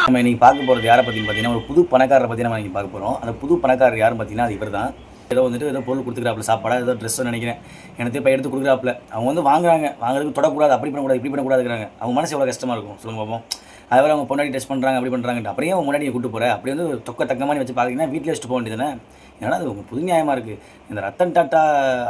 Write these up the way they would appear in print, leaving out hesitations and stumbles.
நம்ம இன்னைக்கு பார்க்க போறது யாரை பத்தின்னு பாத்தீங்கன்னா, ஒரு புது பணக்காரரை பத்தி நம்ம இன்னைக்கு பார்க்க போறோம். அந்த புது பணக்காரர் யாருன்னு பாத்தீங்கன்னா, அது இவர் தான். ஏதோ வந்துட்டு ஏதோ பொருள் கொடுத்துக்கிறாப்புல, சாப்பாடா ஏதோ ட்ரெஸ் நினைக்கிறேன், எனக்கு இப்போ எடுத்து கொடுக்குறாப்புல. அவங்க வந்து வாங்குறதுக்கு தொடக்கூடாது, அப்படி பண்ணக்கூடாது, இப்படி பண்ணக்கூடாதுங்கிறாங்க. அவங்க மனசு எவ்வளோ கஷ்டமாக இருக்கும் சொல்லுங்க பார்ப்போம். அதுவரை அவங்க பொண்டாடி டெஸ்ட் பண்ணுறாங்க, அப்படி பண்ணுறாங்க. அப்படியே அவங்க முன்னாடி கூட்டு போகிற அப்படி வந்து தொக்க தக்க மாதிரி வச்சு பார்த்தீங்கன்னா வீட்டில் வச்சுட்டு போக வேண்டியதுதானே. ஏன்னா அது புது நியாயமாக இருக்குது. இந்த ரத்தன் டாட்டா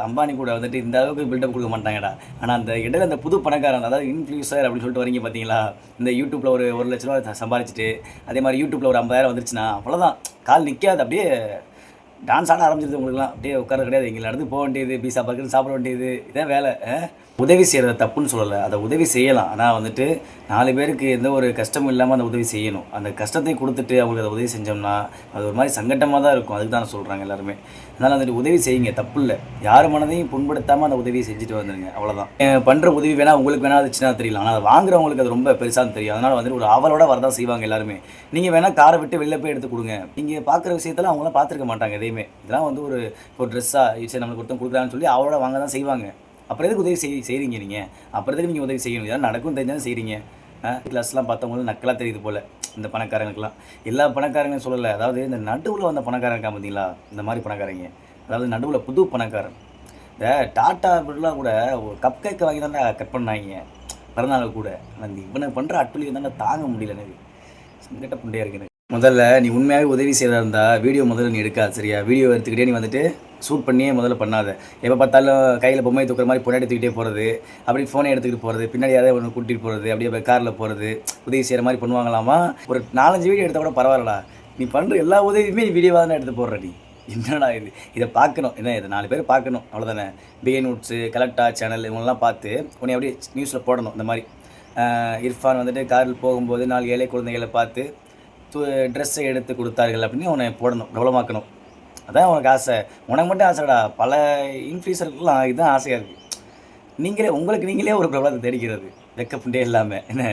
அம்பானி கூட வந்துட்டு இந்த அளவுக்கு பில்டப் கொடுக்க மாட்டாங்கடா. ஆனால் அந்த இடையில அந்த புது பணக்காரன், அதாவது இன்ஃப்ளூயன்சர் அப்படின்னு சொல்லிட்டு வரீங்க பார்த்தீங்களா, இந்த யூடியூப்பில் ஒரு 1,00,000 ரூபா சம்பாதிச்சுட்டு அதே மாதிரி யூடியூப்பில் ஒரு 50,000 வந்துருச்சுன்னா அவ்வளோதான், கால் நிற்காது. அப்படியே டான்ஸ் ஆட ஆரம்பிச்சிருது உங்களுக்குலாம். அப்படியே உட்கார கிடையாது, எங்களை நடந்து போக வேண்டியது, பீஸா பர்கர் சாப்பிட வேண்டியது, இதான் வேலை. உதவி செய்கிறத தப்புன்னு சொல்லலை, அதை உதவி செய்யலாம். ஆனால் வந்துட்டு 4 பேருக்கு எந்த ஒரு கஷ்டமும் இல்லாமல் அந்த உதவி செய்யணும். அந்த கஷ்டத்தை கொடுத்துட்டு அவங்களுக்கு அதை உதவி செஞ்சோம்னா அது ஒரு மாதிரி சங்கட்டமாக தான் இருக்கும். அதுக்கு தான் சொல்கிறாங்க எல்லாருமே. அதனால் வந்துட்டு உதவி செய்யுங்க, தப்பு இல்லை. யார் மனதையும் புண்படுத்தாமல் அந்த உதவியை செஞ்சுட்டு வந்துடுங்க, அவ்வளோதான். பண்ணுற உதவி வேணால் உங்களுக்கு வேணால் அது சின்னதாக தெரியலாம், ஆனால் அதை வாங்குறவங்களுக்கு அது ரொம்ப பெருசாக தெரியும். அதனால் வந்துட்டு ஒரு ஆவலோட வரதான் செய்வாங்க எல்லாருமே. நீங்கள் வேணால் காரை விட்டு வெளில போய் எடுத்து கொடுங்க. நீங்கள் பார்க்குற விஷயத்தெல்லாம் அவங்களாம் பார்த்துருக்க மாட்டாங்க எதையுமே. இதெல்லாம் வந்து ஒரு ட்ரெஸ்ஸாக சரி நம்மளுக்கு ஒருத்தன் கொடுக்குறான்னு சொல்லி அவளோட வாங்க தான் செய்வாங்க. அப்புறம் எதுக்கு உதவி செய்கிறீங்க நீங்கள்? அப்புறம் எதுக்கு நீங்கள் உதவி செய்யணும்? இதெல்லாம் நடக்கும் தெரிஞ்சாலும் செய்கிறீங்க. கிளாஸ்லாம் பார்த்தவங்க நக்கலாக தெரியுது போல் இந்த பணக்காரங்களுக்குலாம். எல்லா பணக்காரங்களும் சொல்லலை, அதாவது இந்த நடுவில் வந்த பணக்காரங்க இருக்கா பார்த்தீங்களா, இந்த மாதிரி பணக்காரங்க, அதாவது நடுவில் புது பணக்காரன். இந்த டாட்டா அப்படிலாம் கூட ஒரு கப் கேக்கை வாங்கி தானே கட் பண்ணாங்க பிறந்தநாள் கூட. அந்த இவனை பண்ணுற அட்டுலியை தானே தாங்க முடியல, எனக்கு சங்கட்ட புண்டையாக இருக்குது. முதல்ல நீ உண்மையாகவே உதவி செய்கிறதா இருந்தால் வீடியோ முதல்ல நீ எடுக்காது, சரியா? வீடியோ எடுத்துக்கிட்டே நீ வந்துட்டு ஷூட் பண்ணியே முதல்ல பண்ணாத. எப்போ பார்த்தாலும் கையில் பொம்மை தூக்குற மாதிரி பொண்ணை எடுத்துக்கிட்டே போகிறது, அப்படி ஃபோனை எடுத்துக்கிட்டு போகிறது, பின்னாடி யாராவது ஒன்று கூட்டிகிட்டு போகிறது, அப்படியே காரில் போகிறது, உதவி செய்கிற மாதிரி பண்ணுவாங்களாமா. ஒரு 4-5 வீடியோ எடுத்தால் கூட பரவாயில்லடா. நீ பண்ணுற எல்லா உதவியுமே நீ வீடியோவாக தானே எடுத்து போடுற. நீ என்னடா இது? இதை பார்க்கணும், என்ன இதை 4 பேர் பார்க்கணும், அவ்வளோதானே. பிகே நோட்ஸு, கலெக்டா சேனல் இவங்கெல்லாம் பார்த்து உன்னை அப்படியே நியூஸில் போடணும். இந்த மாதிரி இர்ஃபான் வந்துட்டு காரில் போகும்போது 4 ஏழை குழந்தைகளை பார்த்து ட்ரெஸ்ஸை எடுத்து கொடுத்தார்கள் அப்படின்னு உன்னை போடணும், பிரபலமாக்கணும். அதான் உனக்கு ஆசை. உனக்கு மட்டும் ஆசைடா, பல இன்ஃப்ளூயன்சருக்குலாம் இதுதான் ஆசையாக இருக்குது. உங்களுக்கு நீங்களே ஒரு பிரபலத்தை தேடிக்கிறது, வெக்கப்புண்டே இல்லாமல், என்ன?